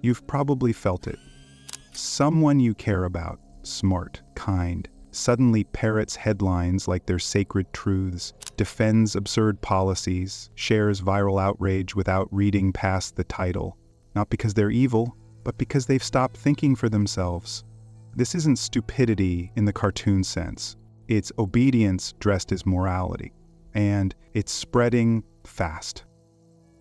You've probably felt it. Someone you care about, smart, kind, suddenly parrots headlines like they're sacred truths, defends absurd policies, shares viral outrage without reading past the title. Not because they're evil, but because they've stopped thinking for themselves. This isn't stupidity in the cartoon sense. It's obedience dressed as morality. And it's spreading fast.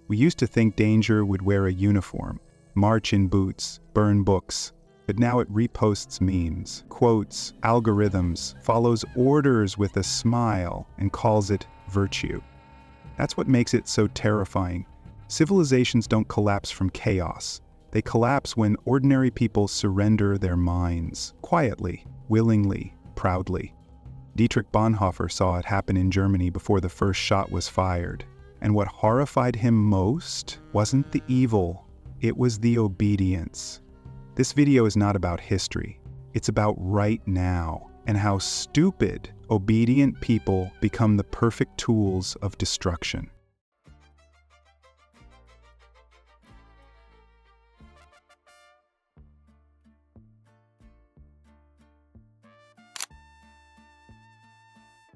We used to think danger would wear a uniform, march in boots, burn books. But now it reposts memes, quotes, algorithms, follows orders with a smile, and calls it virtue. That's what makes it so terrifying. Civilizations don't collapse from chaos. They collapse when ordinary people surrender their minds, quietly, willingly, proudly. Dietrich Bonhoeffer saw it happen in Germany before the first shot was fired. And what horrified him most wasn't the evil, it was the obedience. This video is not about history. It's about right now and how stupid, obedient people become the perfect tools of destruction.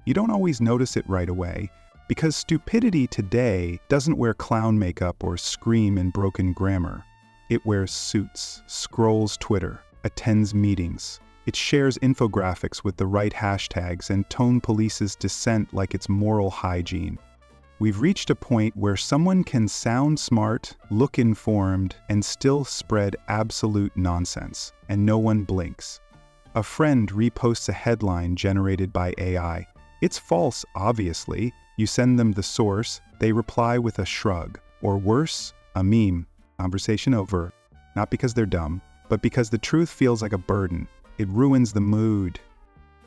You don't always notice it right away, because stupidity today doesn't wear clown makeup or scream in broken grammar. It wears suits, scrolls Twitter, attends meetings. It shares infographics with the right hashtags and tone polices dissent like it's moral hygiene. We've reached a point where someone can sound smart, look informed, and still spread absolute nonsense, and no one blinks. A friend reposts a headline generated by AI. It's false, obviously. You send them the source, they reply with a shrug, or worse, a meme. Conversation over. Not because they're dumb, but because the truth feels like a burden. It ruins the mood.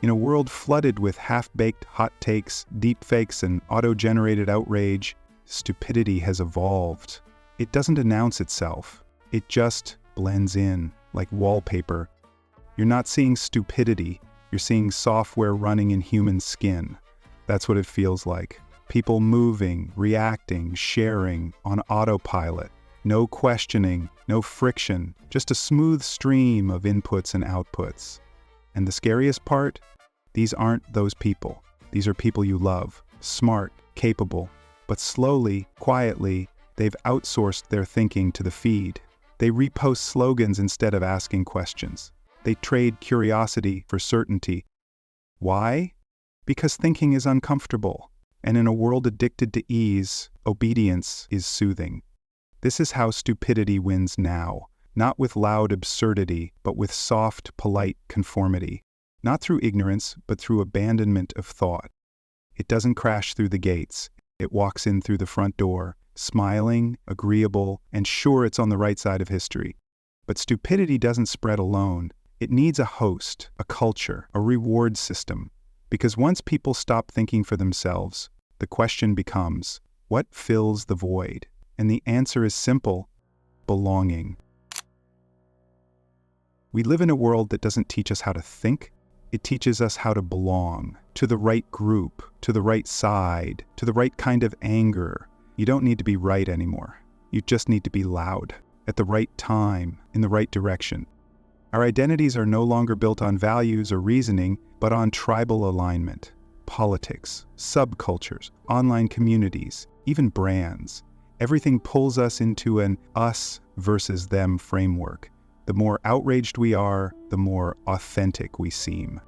In a world flooded with half-baked hot takes, deepfakes, and auto-generated outrage, stupidity has evolved. It doesn't announce itself. It just blends in, like wallpaper. You're not seeing stupidity. You're seeing software running in human skin. That's what it feels like. People moving, reacting, sharing on autopilot. No questioning, no friction, just a smooth stream of inputs and outputs. And the scariest part? These aren't those people. These are people you love, smart, capable, but slowly, quietly, they've outsourced their thinking to the feed. They repost slogans instead of asking questions. They trade curiosity for certainty. Why? Because thinking is uncomfortable, and in a world addicted to ease, obedience is soothing. This is how stupidity wins now, not with loud absurdity, but with soft, polite conformity. Not through ignorance, but through abandonment of thought. It doesn't crash through the gates. It walks in through the front door, smiling, agreeable, and sure it's on the right side of history. But stupidity doesn't spread alone. It needs a host, a culture, a reward system. Because once people stop thinking for themselves, the question becomes, what fills the void? And the answer is simple: belonging. We live in a world that doesn't teach us how to think. It teaches us how to belong, to the right group, to the right side, to the right kind of anger. You don't need to be right anymore. You just need to be loud, at the right time, in the right direction. Our identities are no longer built on values or reasoning, but on tribal alignment, politics, subcultures, online communities, even brands. Everything pulls us into an us versus them framework. The more outraged we are, the more authentic we seem.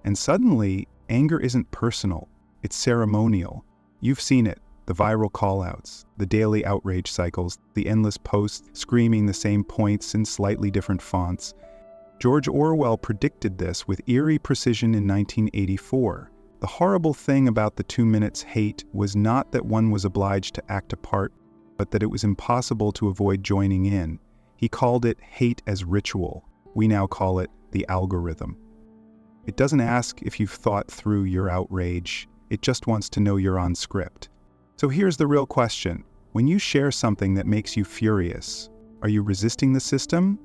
And suddenly, anger isn't personal, it's ceremonial. You've seen it, the viral callouts, the daily outrage cycles, the endless posts screaming the same points in slightly different fonts. George Orwell predicted this with eerie precision in 1984. The horrible thing about the 2 minutes hate was not that one was obliged to act a part, but that it was impossible to avoid joining in. He called it hate as ritual. We now call it the algorithm. It doesn't ask if you've thought through your outrage. It just wants to know you're on script. So here's the real question. When you share something that makes you furious, are you resisting the system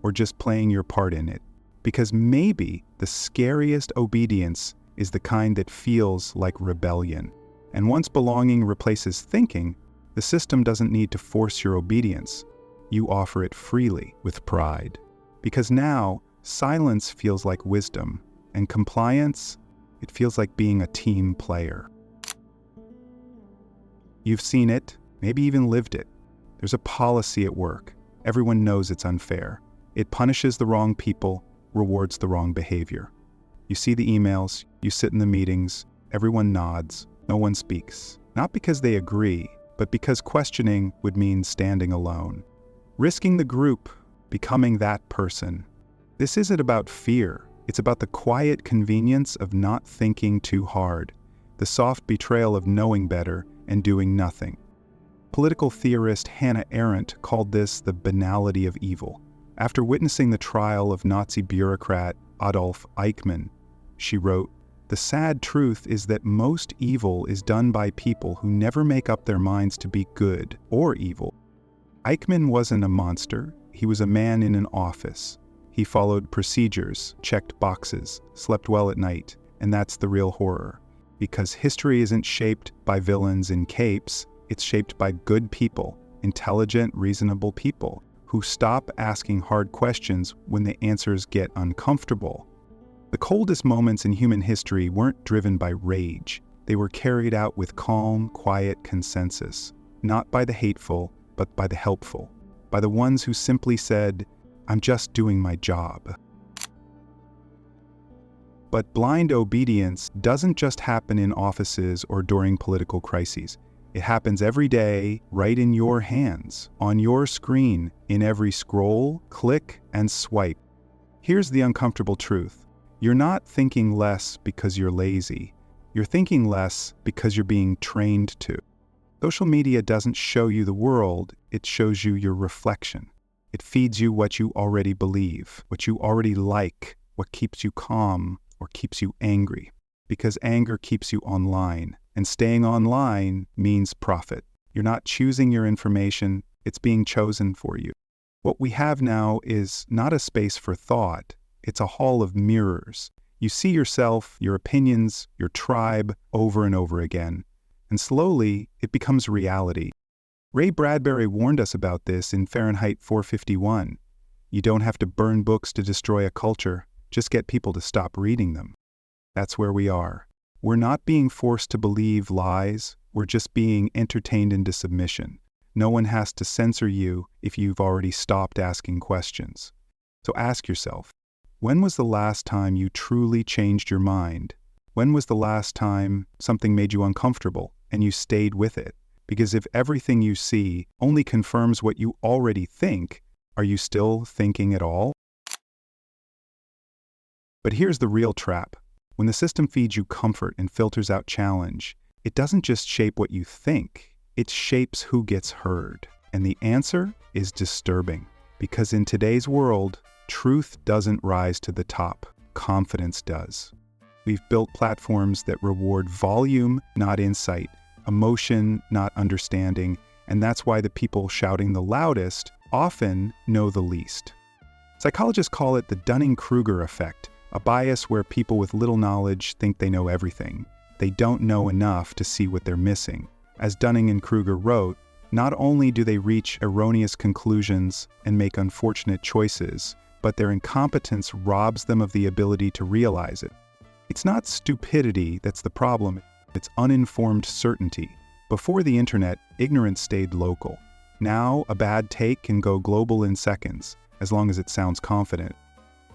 or just playing your part in it? Because maybe the scariest obedience is the kind that feels like rebellion. And once belonging replaces thinking, the system doesn't need to force your obedience. you offer it freely with pride. Because now, silence feels like wisdom, and compliance, it feels like being a team player. You've seen it, maybe even lived it. There's a policy at work. Everyone knows it's unfair. It punishes the wrong people, rewards the wrong behavior. You see the emails, you sit in the meetings, everyone nods, no one speaks. Not because they agree, but because questioning would mean standing alone. Risking the group, becoming that person. This isn't about fear. It's about the quiet convenience of not thinking too hard, the soft betrayal of knowing better and doing nothing. Political theorist Hannah Arendt called this the banality of evil. After witnessing the trial of Nazi bureaucrat Adolf Eichmann, she wrote, "The sad truth is that most evil is done by people who never make up their minds to be good or evil." Eichmann wasn't a monster, he was a man in an office. He followed procedures, checked boxes, slept well at night, and that's the real horror. Because history isn't shaped by villains in capes, it's shaped by good people, intelligent, reasonable people, who stop asking hard questions when the answers get uncomfortable. The coldest moments in human history weren't driven by rage. They were carried out with calm, quiet consensus, not by the hateful, but by the helpful, by the ones who simply said, "I'm just doing my job." But blind obedience doesn't just happen in offices or during political crises. It happens every day, right in your hands, on your screen, in every scroll, click, and swipe. Here's the uncomfortable truth. You're not thinking less because you're lazy. You're thinking less because you're being trained to. Social media doesn't show you the world, it shows you your reflection. It feeds you what you already believe, what you already like, what keeps you calm or keeps you angry. Because anger keeps you online, and staying online means profit. You're not choosing your information, it's being chosen for you. What we have now is not a space for thought, it's a hall of mirrors. You see yourself, your opinions, your tribe over and over again. And slowly, it becomes reality. Ray Bradbury warned us about this in Fahrenheit 451. You don't have to burn books to destroy a culture, just get people to stop reading them. That's where we are. We're not being forced to believe lies, we're just being entertained into submission. No one has to censor you if you've already stopped asking questions. So ask yourself, when was the last time you truly changed your mind? When was the last time something made you uncomfortable and you stayed with it? Because if everything you see only confirms what you already think, are you still thinking at all? But here's the real trap. When the system feeds you comfort and filters out challenge, it doesn't just shape what you think, it shapes who gets heard. And the answer is disturbing. Because in today's world, truth doesn't rise to the top, confidence does. We've built platforms that reward volume, not insight, emotion, not understanding, and that's why the people shouting the loudest often know the least. Psychologists call it the Dunning-Kruger effect, a bias where people with little knowledge think they know everything. They don't know enough to see what they're missing. As Dunning and Kruger wrote, not only do they reach erroneous conclusions and make unfortunate choices, but their incompetence robs them of the ability to realize it. It's not stupidity that's the problem, it's uninformed certainty. Before the internet, ignorance stayed local. Now, a bad take can go global in seconds, as long as it sounds confident.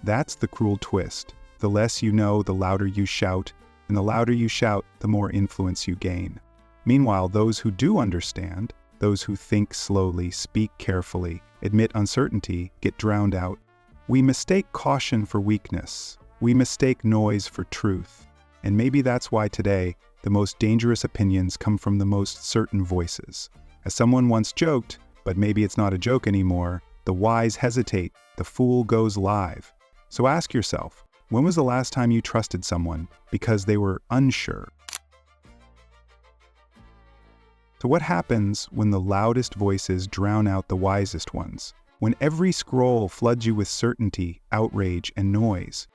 That's the cruel twist. The less you know, the louder you shout, and the louder you shout, the more influence you gain. Meanwhile, those who do understand, those who think slowly, speak carefully, admit uncertainty, get drowned out. We mistake caution for weakness. We mistake noise for truth. And maybe that's why today, the most dangerous opinions come from the most certain voices. As someone once joked, but maybe it's not a joke anymore, the wise hesitate, the fool goes live. So ask yourself, when was the last time you trusted someone because they were unsure? So what happens when the loudest voices drown out the wisest ones? When every scroll floods you with certainty, outrage, and noise?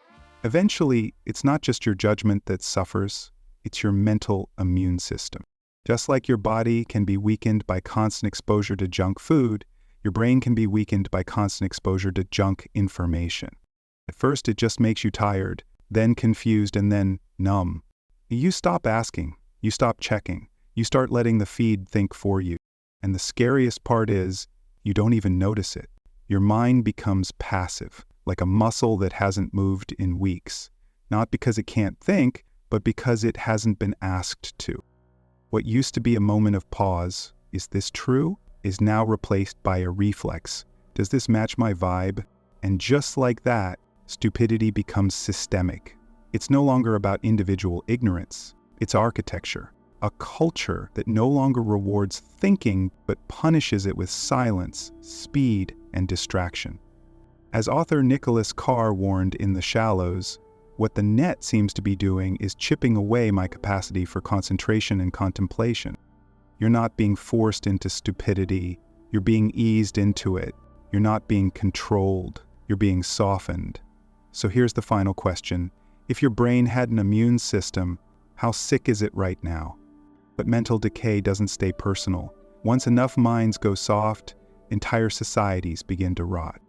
Eventually, it's not just your judgment that suffers, it's your mental immune system. Just like your body can be weakened by constant exposure to junk food, Your brain can be weakened by constant exposure to junk information. At first, it just makes you tired, then confused, and then numb. You stop asking, you stop checking, you start letting the feed think for you. And the scariest part is, you don't even notice it. Your mind becomes passive, like a muscle that hasn't moved in weeks. Not because it can't think, but because it hasn't been asked to. What used to be a moment of pause, is this true, is now replaced by a reflex. Does this match my vibe? And just like that, stupidity becomes systemic. It's no longer about individual ignorance. It's architecture, a culture that no longer rewards thinking but punishes it with silence, speed, and distraction. As author Nicholas Carr warned in The Shallows, what the net seems to be doing is chipping away my capacity for concentration and contemplation. You're not being forced into stupidity, you're being eased into it. You're not being controlled, you're being softened. So here's the final question. If your brain had an immune system, how sick is it right now? But mental decay doesn't stay personal. Once enough minds go soft, entire societies begin to rot.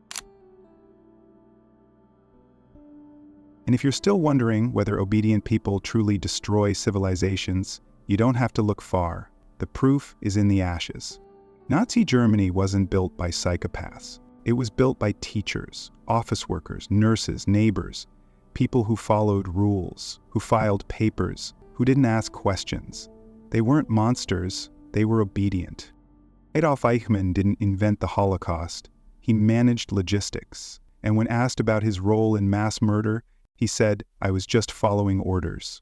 And if you're still wondering whether obedient people truly destroy civilizations, you don't have to look far. The proof is in the ashes. Nazi Germany wasn't built by psychopaths. It was built by teachers, office workers, nurses, neighbors, people who followed rules, who filed papers, who didn't ask questions. They weren't monsters, they were obedient. Adolf Eichmann didn't invent the Holocaust. He managed logistics. And when asked about his role in mass murder, he said, "I was just following orders."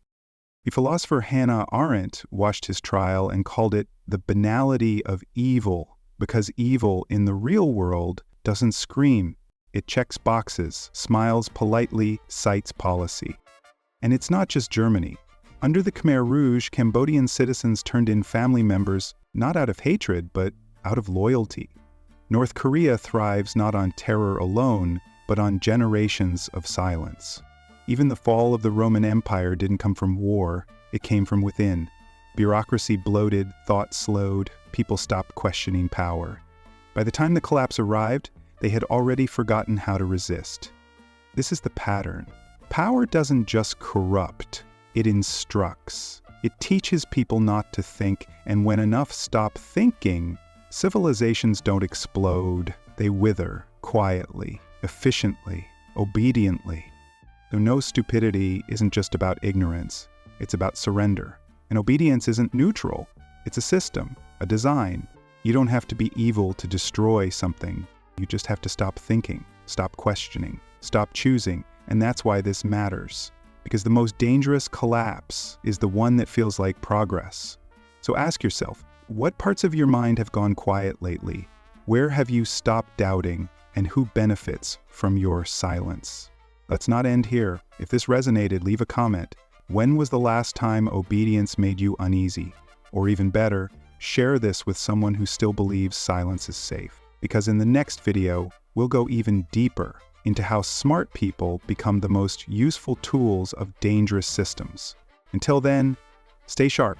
The philosopher Hannah Arendt watched his trial and called it the banality of evil, because evil in the real world doesn't scream. It checks boxes, smiles politely, cites policy. And it's not just Germany. Under the Khmer Rouge, Cambodian citizens turned in family members not out of hatred, but out of loyalty. North Korea thrives not on terror alone, but on generations of silence. Even the fall of the Roman Empire didn't come from war, it came from within. Bureaucracy bloated, thought slowed, people stopped questioning power. By the time the collapse arrived, they had already forgotten how to resist. This is the pattern. Power doesn't just corrupt, it instructs. It teaches people not to think, and when enough stop thinking, civilizations don't explode, they wither quietly, efficiently, obediently. So no, stupidity isn't just about ignorance, it's about surrender. And obedience isn't neutral, it's a system, a design. You don't have to be evil to destroy something. You just have to stop thinking, stop questioning, stop choosing, and that's why this matters. Because the most dangerous collapse is the one that feels like progress. So ask yourself, what parts of your mind have gone quiet lately? Where have you stopped doubting, and who benefits from your silence? Let's not end here. If this resonated, leave a comment. When was the last time obedience made you uneasy? Or even better, share this with someone who still believes silence is safe. Because in the next video, we'll go even deeper into how smart people become the most useful tools of dangerous systems. Until then, stay sharp.